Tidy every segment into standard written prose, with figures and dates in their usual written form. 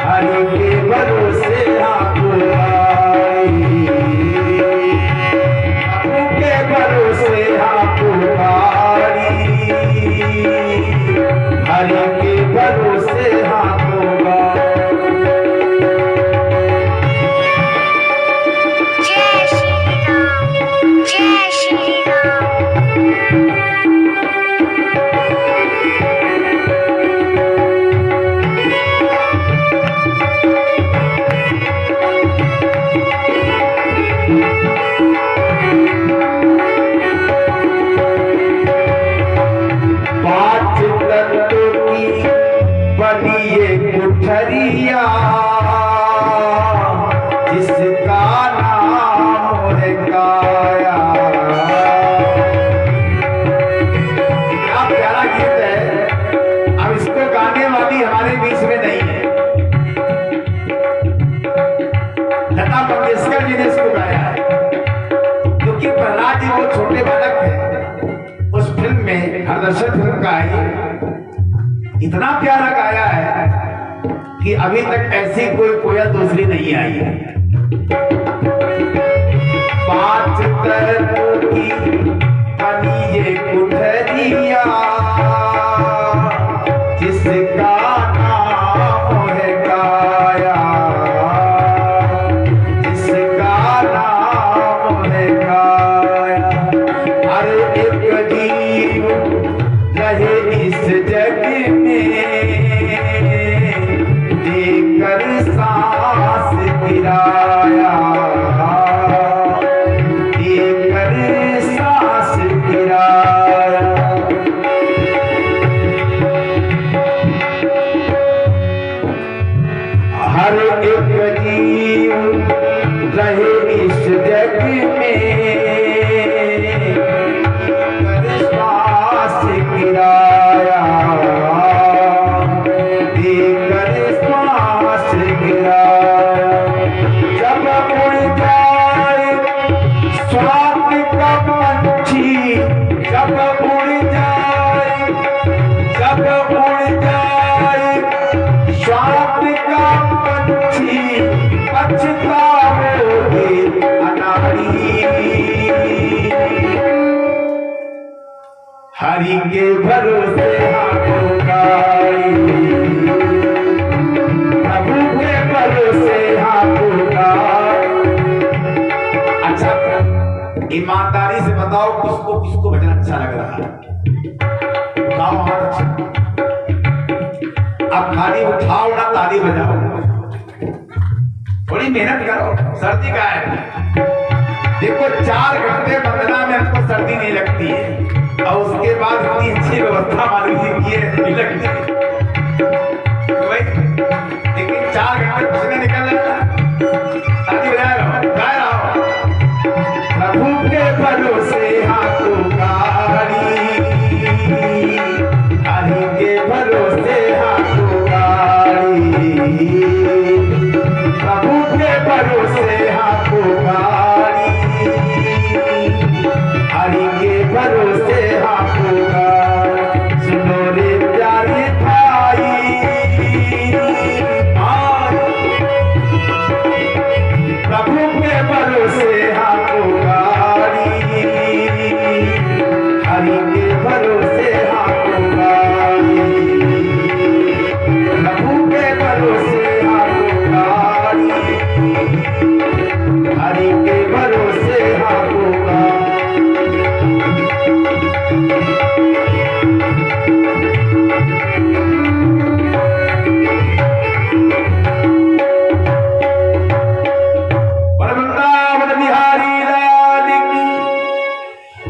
हरि के भरोसे हरि के भरोसे होगा। जय श्री राम, जय श्री राम। पांच तत्व की बनी ये कुठरिया, जिसका नाम है काया। क्या प्यारा गीत है। अब इसको गाने वाली हमारे बीच में नहीं है। लता मंगेशकर जी ने इसको गाया है, क्योंकि प्रहलाद जी वो छोटे बालक थे उस फिल्म में, हरदर्शन फिल्म का है। इतना प्यारा गाया है कि अभी तक ऐसी कोई कोयल दूसरी नहीं आई है। पांच तत्व की बनी ये कुठरिया, जिसका नाम है काया, जिसका नाम है काया। हर एक जीव रहे इस जग में, देकर सांस गिराया, देकर सांस गिराया। हर एक जीव रहे इस जग में, सांस गिराया, देकर सांस गिराया। जब उड़ जाए स्वार्थ का पंछी, जब उड़ जाए, जब उड़ जाए स्वार्थ का पंछी, पछताओगे अनाड़ी। हरि के भरोसे होगा, प्रभु के भरोसे होगा। अच्छा, ईमानदारी से बताओ किसको किसको भजन अच्छा लग रहा है? बताओ बहुत अच्छा। अब खाली उठाओ ना ताली बजाओ, थोड़ी मेहनत करो। सर्दी का है, देखो 4 घंटे बंदना में हमको सर्दी नहीं लगती है, और उसके बाद इतनी अच्छी व्यवस्था मालूम की है लगती है तो भाई। लेकिन 4 घंटे पसीना निकल रहा है, ताली बजा रहा हूं, गा रहा हूं। प्रभु के भरोसे हाथों गाड़ी, हरि के भरोसे हाथों गाड़ी, प्रभु के भरोसे हाथों गाड़ी, हरि के भरोसे हाथों गाड़ी। सुनो रे प्यारे भाई, प्रभु के भरोसे हाथों गाड़ी, हरि के भरोसे हाथों गाड़ी, प्रभु के भरोसे हाथों गाड़ी, हरि के भरोसे हाथों गाड़ी।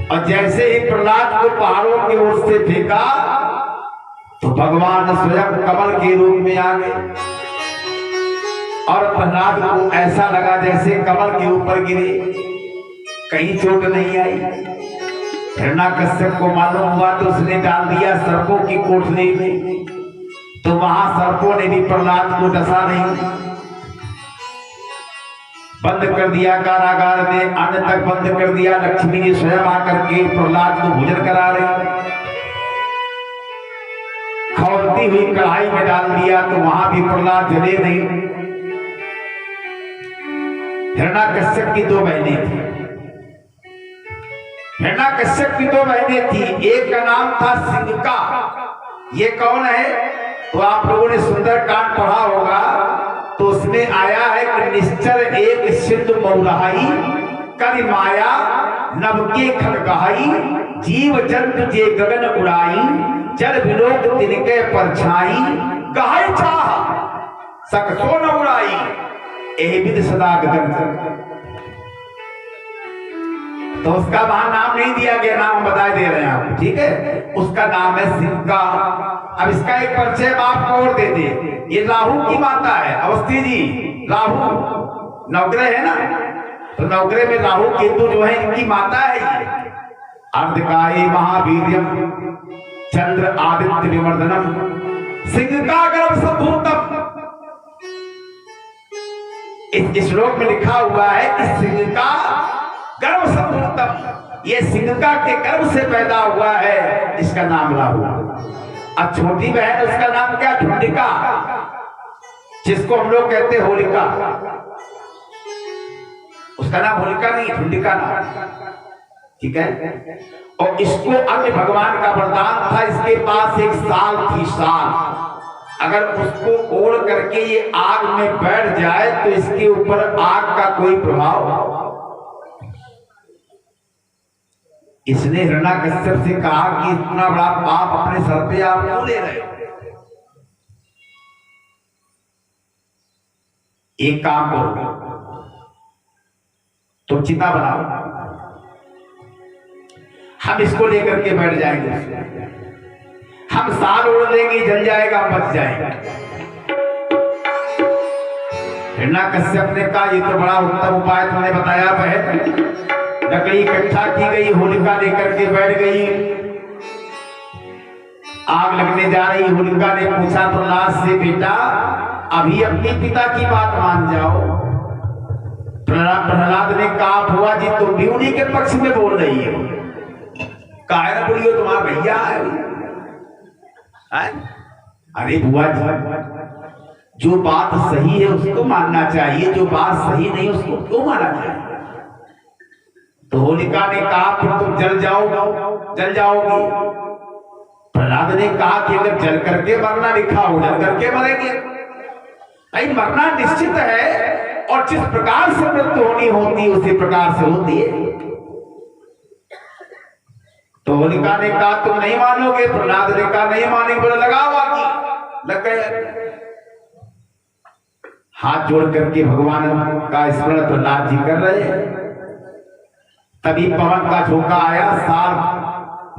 और जैसे ही प्रहलाद को पहाड़ों की ओर से फेंका, तो भगवान स्वयं कमल के रूप में आ गए, और प्रहलाद को ऐसा लगा जैसे कमल के ऊपर गिरे, कहीं चोट नहीं आई। हिरण्याकश्यप को मालूम हुआ तो उसने डाल दिया सर्पों की कोठरी में, तो वहां सर्पों ने भी प्रहलाद को डसा नहीं, बंद कर दिया कारागार में, अन्न तक बंद कर दिया। लक्ष्मी जी स्वयं आकर के प्रहलाद को भोजन करा रही। खौलती हुई कढ़ाई में डाल दिया तो वहां भी प्रहलाद जले नहीं। हिरण्याकश्यप की दो बहनें थी। हिरण्याकश्यप की दो बहनें थी, एक का नाम था सिंहिका। ये कौन है? तो आप लोगों ने सुंदरकांड पढ़ा होगा, तो उसमें आया है कि निश्चर एक सिंधु मौरहाई कर माया नवके खलगहाई जीव जंतु जे गगन उड़ाई जल विलोक तिनके परछाई गहाई चाह सकसो न उड़ाई एहि विद सदा गगन। तो उसका वहां नाम नहीं दिया गया, नाम बता दे रहे हैं आप, ठीक है? उसका नाम है सिंहिका। अब इसका एक परिचय आपको और दे दे। ये राहु की माता है, अवस्थी जी। राहु नवग्रह है ना, तो नवग्रह में राहु केतु जो है इनकी माता है ये। अर्धकाय महावीर्यम चंद्र आदित्य विवर्धनम सिंहिका गर्भ संभूतम। इस श्लोक में लिखा हुआ है कि सिंहिका गर्भ संभूतम, ये सिंहिका के गर्भ से पैदा हुआ है, इसका नाम राहु। अब छोटी बहन उसका नाम क्या? ढूंढिका, जिसको हम लोग कहते हैं होलिका। उसका नाम होलिका नहीं, ढूंढिका नाम, ठीक है? और इसको अन्य भगवान का वरदान था, इसके पास एक साल थी, साल। अगर उसको ओढ़ करके ये आग में बैठ जाए तो इसके ऊपर आग का कोई प्रभाव। इसने हिरण्याकश्यप से कहा कि इतना बड़ा पाप अपने सर पे आप क्यों ले रहे हो? एक काम करो, तो चिता बनाओ, हम इसको लेकर के बैठ जाएंगे, हम साल ओढ़ लेंगे, जल जाएगा, बच जाएगा। हिरण्याकश्यप ने कहा ये तो बड़ा उत्तम उपाय तुमने बताया बहन। लकड़ी इकट्ठा की गई, होलिका लेकर के बैठ गई, आग लगने जा रही। होलिका ने पूछा प्रहलाद से, बेटा अभी अपने पिता की बात मान जाओ। प्रहलाद ने कहा बुआ जी तुम भी उन्हीं के पक्ष में बोल रही हो, काहे ना बोलियो, तुम्हारा भैया है। अरे बुआ जी जो बात सही है उसको मानना चाहिए, जो बात सही नहीं उसको क्यों मानना चाहिए? तो होलिका ने कहा फिर तुम जल जाओगी। प्रहलाद ने कहा कि अगर जल करके मरना लिखा हो, जल करके मरेंगे। नहीं, मरना निश्चित है, और जिस प्रकार से मृत्यु होनी होती है उसी प्रकार से होती है। तो होलिका ने कहा तुम नहीं मानोगे। प्रहलाद ने कहा नहीं मानेंगे। बोला लगाओ आगे, लग गए। हाथ जोड़ करके भगवान का स्मरण प्रहलाद जी कर रहे हैं। तभी पवन का झोंका आया, साल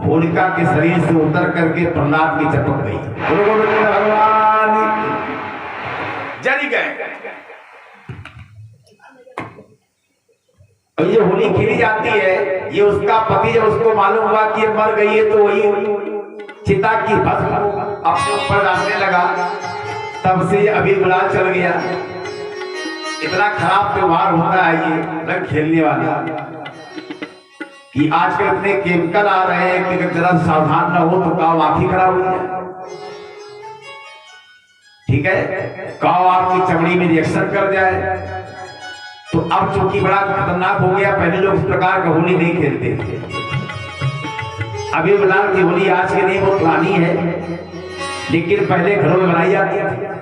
होलिका के शरीर से उतर करके प्रहलाद की चपक गई। भगवान जल गए। और ये होली खेली जाती है, ये उसका पति जब उसको मालूम हुआ कि ये मर गई है तो वही चिता की भस्म अपने ऊपर डालने लगा। तब से अभी गुलाल चल गया। इतना खराब त्योहार होता है ये रंग खेलने वाला, कि आजकल इतने केमिकल आ रहे हैं कि अगर जरा सावधान न हो तो काव आंखें खराब हो जाए, ठीक है? काव आपकी चमड़ी में रिएक्शन कर जाए। तो अब चूंकि बड़ा खतरनाक हो गया, पहले लोग इस प्रकार का होली नहीं खेलते थे। अभी गुलाल की होली आज की नहीं, वो पुरानी है, लेकिन पहले घरों में बनाई जाती थी।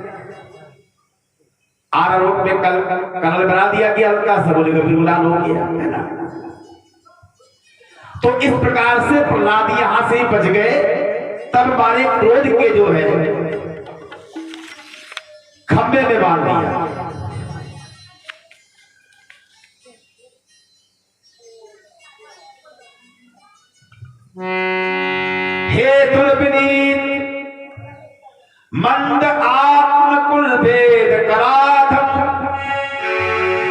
आरारोट में कलर बना दिया गया, हल्का सा होली का गुलाल हो गया, है ना? तो इस प्रकार से प्रहलाद यहां से बच गए। तब मारे क्रोध के जो है खंबे में बांध दिया। हे दुर्विनीत मंद आत्म कुल भेद कराधम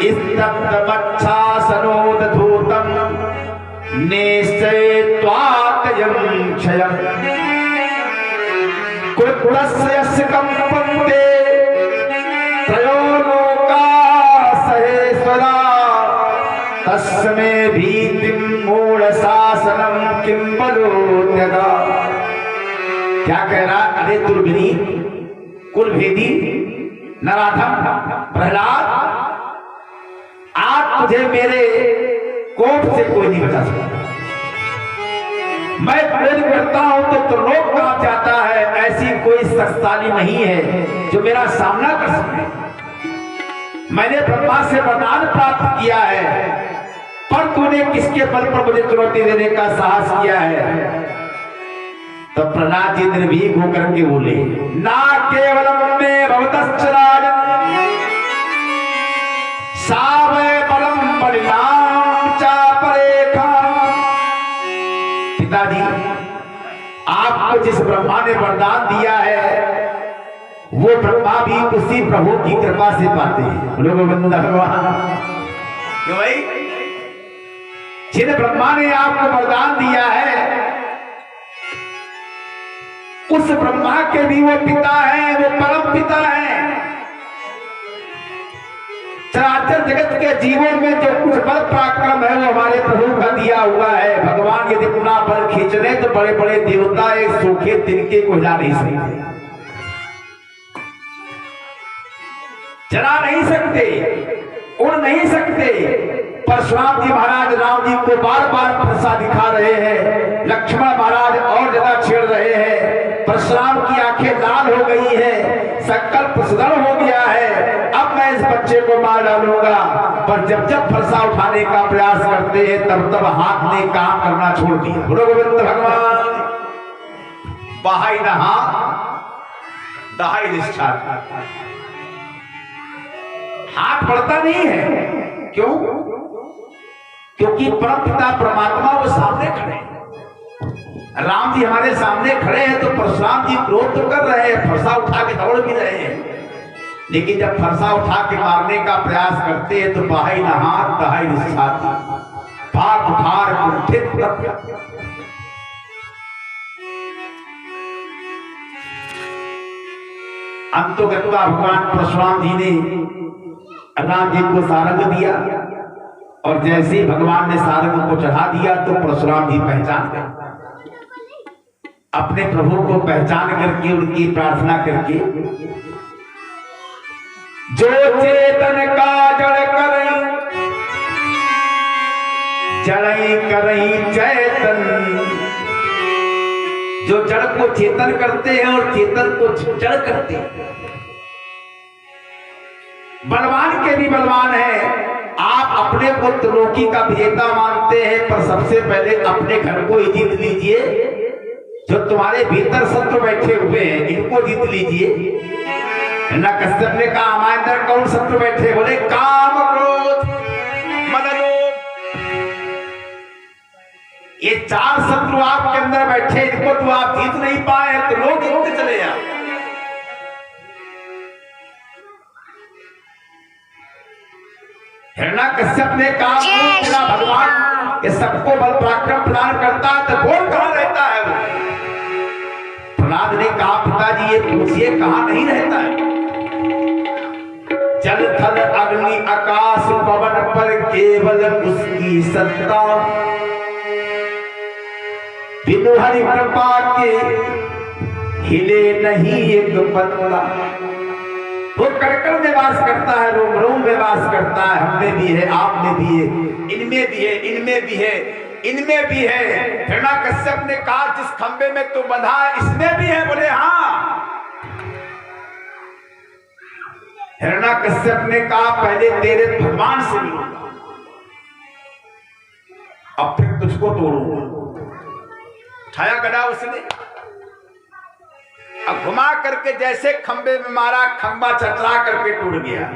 स्तब्ध मच्छासनोद धूतम निश्चयत्वातयं क्षयम् कुतस्य कंपन्ते त्रयो लोका सहेश्वरा तस्मै भीतिं मूढ़ शासनम किं बलोत्यगा। क्या कह रहा? अरे हे दुर्बिनी, कुलभेदी, नराधम, प्रहलाद, आज तुझे मेरे कोप से कोई नहीं बचा सकता। मैं क्रोध करता हूं तो त्रिलोक कांप जाता है। ऐसी कोई शक्तिशाली नहीं है जो मेरा सामना कर सके। मैंने ब्रह्मा से वरदान प्राप्त किया है, पर तूने किसके बल पर मुझे चुनौती देने का साहस किया है? तो प्रहलाद जी निर्भीक होकर के बोले, ना केवलम में भवतश्च राजन् सावय बलम बलिनाम चापरेखा। पिताजी, आपको जिस ब्रह्मा ने वरदान दिया है वो ब्रह्मा भी उसी प्रभु की कृपा से पाते हैं। बोलो गोविंद भगवान। क्यों भाई? जिन ब्रह्मा ने आपको वरदान दिया है उस ब्रह्मा के भी वो पिता है, वो परम पिता है। चराचर जगत के जीवन में जो कुछ बल पराक्रम है वो हमारे प्रभु का दिया हुआ है। भगवान यदि अपना बल खींचने तो बड़े बड़े देवता एक सूखे तिनके को हिला नहीं सकते, जला नहीं सकते, उड़ नहीं सकते। परशुराम जी महाराज राम जी को बार बार फरसा दिखा रहे हैं, लक्ष्मण महाराज और ज्यादा छेड़ रहे हैं। परशुराम की आंखें लाल हो गई हैं, संकल्प सुदृढ़ हो गया है, अब मैं इस बच्चे को मार डालूंगा। पर जब जब फरसा उठाने का प्रयास करते हैं तब तब हाथ ने काम करना छोड़ दिया। बोलो गोविंद भगवान। बहाई नहा दहाई निष्ठा, हाथ बढ़ता नहीं है। क्यों? क्योंकि परमपिता परमात्मा वो सामने खड़े हैं। राम जी हमारे सामने खड़े हैं तो परशुराम जी क्रोध तो कर रहे हैं, फरसा उठा के दौड़ भी रहे हैं, लेकिन जब फरसा उठा के मारने का प्रयास करते हैं तो बाही नहात दहाई निष्ठाति, भाग उठार कुंठित। अंतोगत्वा भगवान परशुराम जी ने राम जी को सारंग दिया और जैसे ही भगवान ने सारंग को चढ़ा दिया तो परशुराम जी पहचान गए। अपने प्रभु को पहचान करके उनकी प्रार्थना करके, जो चेतन का जड़ करई जड़ई करई चेतन, जो जड़ को चेतन करते हैं और चेतन को जड़ करते हैं। बलवान के भी बलवान है। आप अपने को त्रिलोकी का विजेता मानते हैं, पर सबसे पहले अपने घर को ही जीत लीजिए। जो तुम्हारे भीतर शत्रु बैठे हुए हैं इनको जीत लीजिए। ना कश्यप ने कहा हमारे अंदर कौन शत्रु बैठे? बोले काम, क्रोध, मद, लोभ। ये 4 शत्रु आपके अंदर बैठे, इनको तो आप जीत नहीं पाए तो लोग जीतते चले जाओ। हिरण्यकश्यप ने कहा भगवान ये सबको बल पराक्रम प्रदान करता है तो कौन कहां रहता है? वो प्रहलाद ने कहा पिताजी ये पूछिए कहां नहीं रहता है? जल थल अग्नि आकाश पवन पर केवल उसकी सत्ता, बिनु हरि कृपा के हिले नहीं एक पत्ता। वो कड़कड़ में वास करता है, रोम रोम में वास करता है। हम में भी है, आप में भी है, इनमें भी है, इनमें भी है, इनमें भी है। हिरण्यकश्यप ने कहा जिस खंबे में तू बंधा है इसमें भी है? बोले हाँ। हिरण्यकश्यप ने कहा पहले तेरे भगवान से मिलूंगा, अब फिर तुझको तोड़ूंगा। छाया गड़ा उसने, अब घुमा करके जैसे खंबे में मारा, खंबा चटरा करके टूट गया।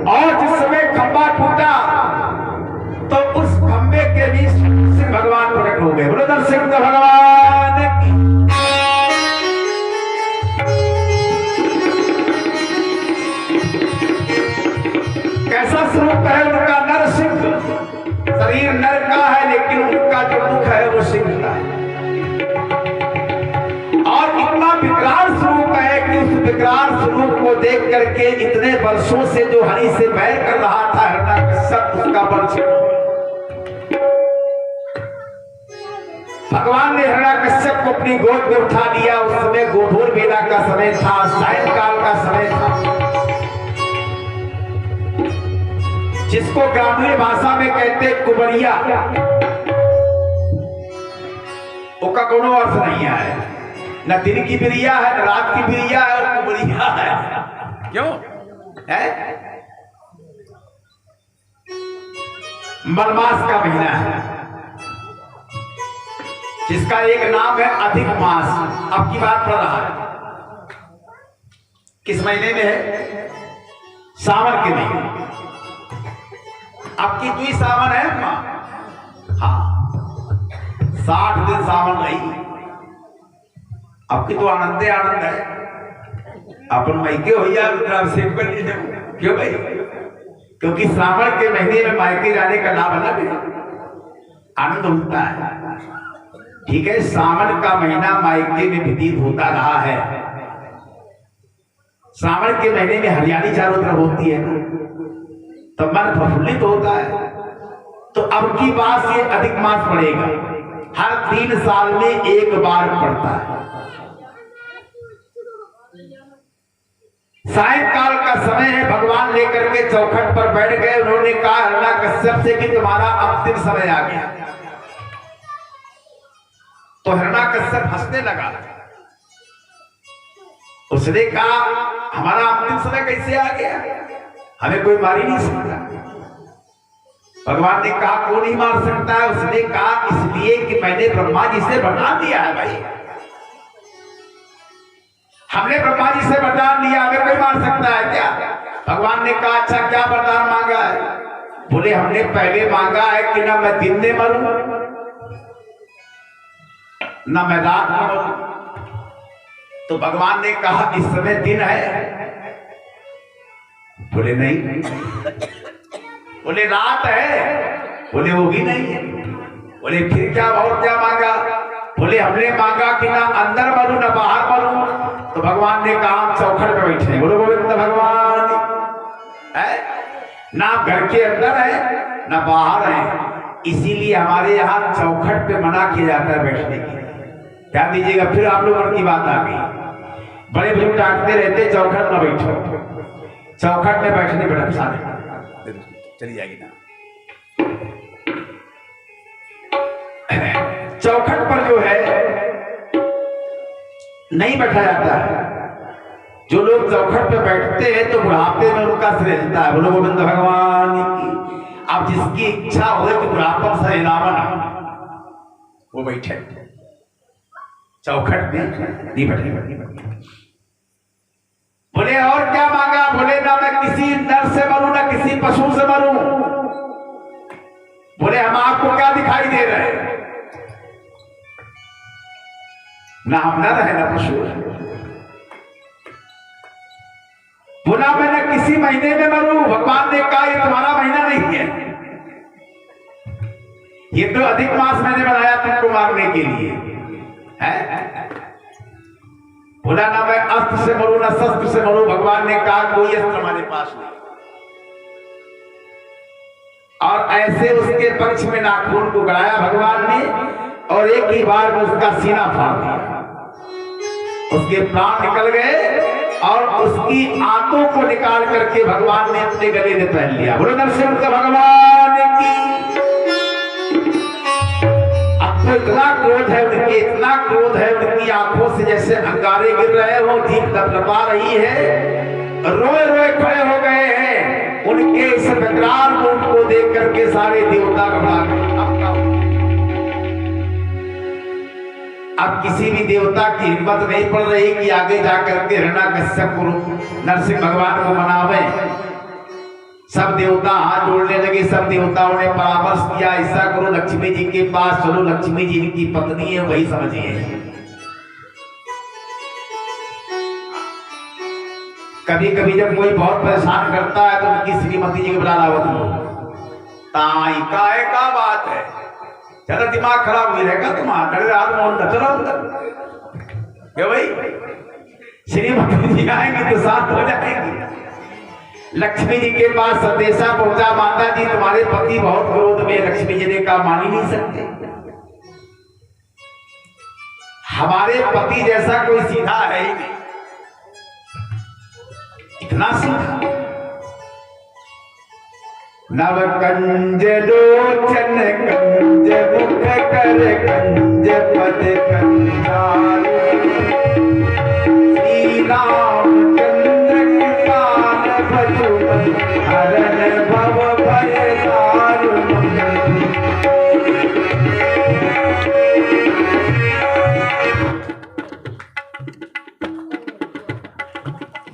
और जिस समय खंबा टूटा तो उस खंबे के बीच सिंह भगवान प्रकट हो गए। बोलो नरसिंह भगवान की। कैसा स्वरूप है उनका? नरसिंह। शरीर नर का है लेकिन उनका जो मुख है वो सिंह का है। और इतना विकराल स्वरूप है कि उस विकराल स्वरूप को देख करके इतने वर्षों से जो हरि से बैर कर रहा था हिरण्यकश्यप, उसका बल छिड़ गया। भगवान ने हिरण्याकश्यप को अपनी गोद में उठा लिया। उस समय गोधूल बेला का समय था, सायंकाल का समय था, जिसको ग्रामीण भाषा में कहते कुबरिया। उसका कोनो अर्थ नहीं है, न दिन की बिरिया है, न रात की बिरिया है, और कुबरिया है। क्यों है? मलमास का महीना है, जिसका एक नाम है अधिक मास। अब की बात पड़ रहा है, किस महीने में है? सावन के महीने। अब की दुई सावन है मां। हाँ, 60 दिन सावन रही। अब की तो आनंद आनंद है। अपन मायके हो या रुद्राभिषेक कर लीजिए। क्यों भाई? क्योंकि श्रावण के महीने में मायके जाने का लाभ अलग है, आनंद होता है। ठीक है, सावन का महीना मायके में व्यतीत होता रहा है। सावन के महीने में हरियाली चारों तरफ होती है, तो मन प्रफुल्लित होता है। तो अब की बात ये अधिक मास पड़ेगा, हर 3 साल में एक बार पड़ता है। सायंकाल का समय है, भगवान लेकर के चौखट पर बैठ गए। उन्होंने कहा हिरण्याकश्यप से कि तुम्हारा अंतिम समय आ गया। तो हिरण्याकश्यप हंसने लगा। उसने कहा हमारा अंतिम समय कैसे आ गया? हमें कोई मार ही नहीं सकता। भगवान ने कहा कौन नहीं मार सकता है? उसने कहा इसलिए कि मैंने ब्रह्मा जी से वरदान दिया है। भाई, हमने ब्रह्मा जी से वरदान दिया, हमें कोई मार सकता है क्या? भगवान ने कहा अच्छा क्या वरदान मांगा है? बोले हमने पहले मांगा है कि ना मैं दिन में मरूं, ना मैं रात में मरूं। तो भगवान ने कहा इस समय दिन है? बोले नहीं। बोले रात है? बोले वो भी नहीं है। बोले फिर क्या और क्या मांगा? बोले हमने मांगा कि ना अंदर मरूं ना बाहर मरूं। तो भगवान ने कहा चौखट पे बैठे। बोलो गोविंद भगवान है, ना घर के अंदर है ना बाहर है, इसीलिए हमारे यहाँ चौखट पे मना किया जाता है बैठने की। क्या दीजिएगा? फिर आप लोगों की बात आ गई। बड़े बुजुर्ग डांटते रहते चौखट में बैठो, चौखट में बैठने बड़ा सारे चली जाएगी ना। चौखट पर जो है नहीं बैठा जाता है। जो लोग चौखट पे बैठते हैं तो बुढ़ापे में उनका सिर हिलता है। बोलो गोविंद भगवान की। अब जिसकी इच्छा हो कि बुढ़ापा से हिलावन, वो बैठे चौखट में, नहीं बैठे। बोले और क्या मांगा? बोले ना मैं किसी नर से मरूं ना किसी पशु से मरूं। बोले हम आपको क्या दिखाई दे रहे हैं? ना हम नर है ना पशु है। बोला मैं ना किसी महीने में मरूं। भगवान ने कहा ये तुम्हारा महीना नहीं है, ये तो अधिक मास मैंने बनाया तुमको मारने के लिए है। बोला ना मैं अस्त्र से मरूं ना शस्त्र से मरूं। भगवान ने कहा कोई अस्त्र हमारे पास नहीं। और ऐसे उसके पक्ष में नाखून को गड़ाया भगवान ने, और एक ही बार में उसका सीना फाड़ दिया। उसके प्राण निकल गए और उसकी आंतों को निकाल करके भगवान ने अपने गले में पहन लिया। बोलो नरसिंह भगवान की। अब तो इतना क्रोध है उनके, इतना क्रोध है उनकी आंखों से जैसे अंगारे गिर रहे हो, जीभ लपलपा रही है, रोए रोए खड़े हो गए हैं। उनके इस विकराल रूप को देख करके सारे देवता घबरा गए। अब किसी भी देवता की हिम्मत नहीं पड़ रही कि आगे जाकर के हिरण्याकश्यप को नरसिंह भगवान को मनावे। सब देवता हाथ जोड़ने लगे। सब देवताओं ने परामर्श किया ऐसा करो लक्ष्मी जी के पास चलो, लक्ष्मी जी इनकी पत्नी है, वही समझिए। कभी कभी जब कोई बहुत परेशान करता है तो उनकी श्रीमती जी को बुला लाओ। ताई का बात है, ज्यादा दिमाग खराब हुई रहेगा तुम्हारा, रात मोहन चलो क्या भाई? श्रीमती जी आएंगी तो साथ हो जाएंगी। लक्ष्मी जी के पास संदेशा पहुंचा, माता जी तुम्हारे पति बहुत क्रोध में। लक्ष्मी जी ने कहा मान ही नहीं सकते। हमारे पति जैसा कोई सीधा है ही नहीं, इतना सीधा। नव कंज लोचन कंज मुख कर कंज पद कंजाल, श्री रामचंद्र कृपाल भजु हरण भव